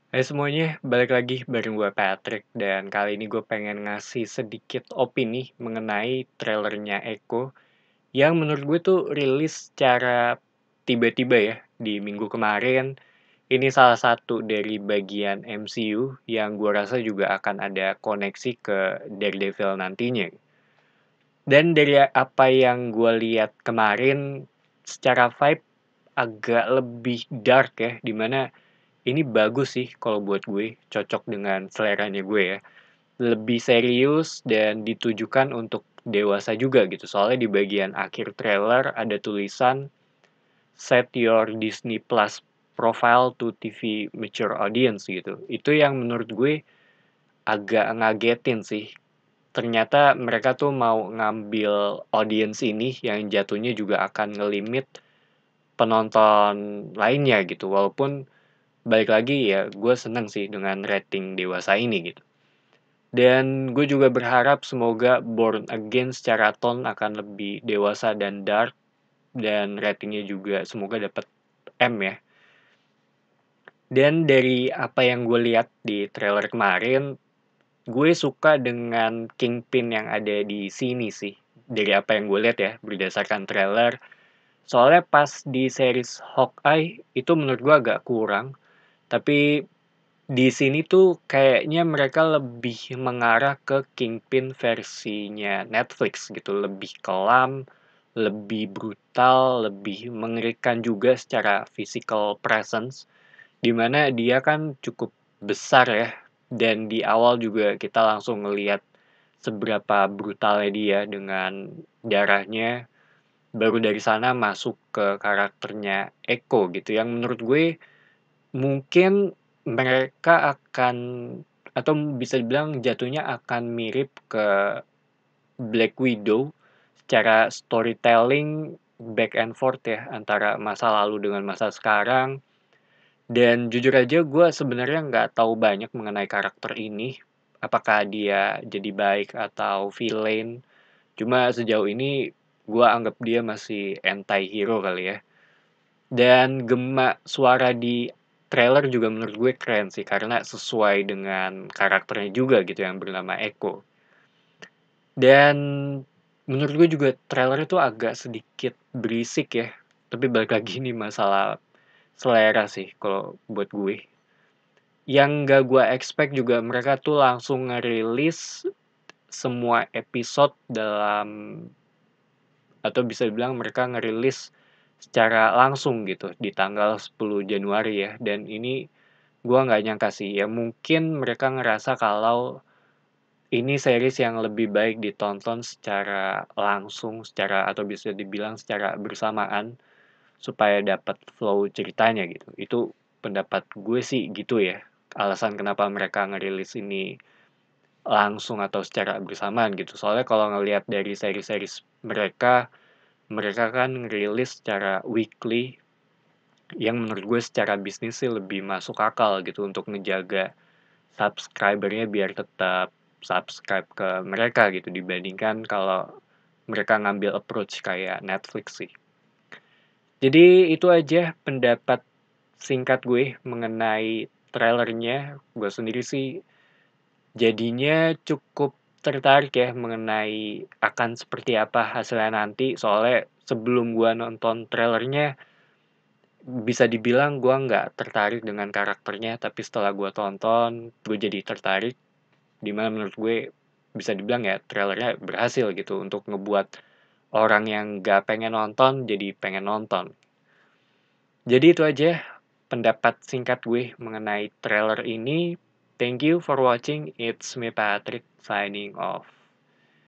Hai semuanya, balik lagi bareng gue Patrick dan kali ini gue pengen ngasih sedikit opini mengenai trailernya Echo yang menurut gue tuh rilis secara tiba-tiba ya di minggu kemarin. Ini salah satu dari bagian MCU yang gue rasa juga akan ada koneksi ke Daredevil nantinya. Dan dari apa yang gue lihat kemarin, secara vibe agak lebih dark ya, dimana ini bagus sih kalau buat gue, cocok dengan seleranya gue ya. Lebih serius dan ditujukan untuk dewasa juga gitu. Soalnya di bagian akhir trailer ada tulisan set your Disney Plus profile to TV mature audience gitu. Itu yang menurut gue agak ngagetin sih. Ternyata mereka tuh mau ngambil audience ini yang jatuhnya juga akan ngelimit penonton lainnya gitu. Walaupun balik lagi ya, gue seneng sih dengan rating dewasa ini gitu. Dan gue juga berharap semoga Born Again secara tone akan lebih dewasa dan dark, dan ratingnya juga semoga dapat M ya. Dan dari apa yang gue lihat di trailer kemarin, gue suka dengan Kingpin yang ada di sini sih. Dari apa yang gue lihat ya, berdasarkan trailer. Soalnya pas di series Hawkeye, itu menurut gue agak kurang. Tapi di sini tuh kayaknya mereka lebih mengarah ke Kingpin versinya Netflix gitu, lebih kelam, lebih brutal, lebih mengerikan juga secara physical presence, di mana dia kan cukup besar ya, dan di awal juga kita langsung ngelihat seberapa brutalnya dia dengan darahnya, baru dari sana masuk ke karakternya Echo gitu, yang menurut gue mungkin mereka akan atau bisa dibilang jatuhnya akan mirip ke Black Widow secara storytelling back and forth ya antara masa lalu dengan masa sekarang. Dan jujur aja gue sebenarnya nggak tahu banyak mengenai karakter ini. Apakah dia jadi baik atau villain. Cuma sejauh ini gue anggap dia masih anti-hero kali ya. Dan gema suara di trailer juga menurut gue keren sih, karena sesuai dengan karakternya juga gitu yang bernama Echo. Dan menurut gue juga trailer itu agak sedikit berisik ya, tapi balik lagi nih masalah selera sih kalau buat gue. Yang gak gue expect juga mereka tuh langsung ngerilis semua episode dalam, atau bisa dibilang mereka ngerilis secara langsung gitu di tanggal 10 Januari ya. Dan ini gua nggak nyangka sih, ya mungkin mereka ngerasa kalau ini series yang lebih baik ditonton secara langsung, secara atau bisa dibilang secara bersamaan supaya dapat flow ceritanya gitu. Itu pendapat gue sih gitu ya. Alasan kenapa mereka ngerilis ini langsung atau secara bersamaan gitu. Soalnya kalau ngelihat dari seri-series mereka, mereka kan ngerilis secara weekly yang menurut gue secara bisnis sih lebih masuk akal gitu untuk ngejaga subscriber-nya biar tetap subscribe ke mereka gitu dibandingkan kalau mereka ngambil approach kayak Netflix sih. Jadi itu aja pendapat singkat gue mengenai trailernya. Gue sendiri sih jadinya cukup tertarik ya mengenai akan seperti apa hasilnya nanti. Soalnya sebelum gue nonton trailernya bisa dibilang gue nggak tertarik dengan karakternya, tapi setelah gue tonton, gue jadi tertarik. Dimana menurut gue bisa dibilang ya trailernya berhasil gitu untuk ngebuat orang yang nggak pengen nonton jadi pengen nonton. Jadi itu aja pendapat singkat gue mengenai trailer ini. Thank you for watching. It's me Patrick signing off.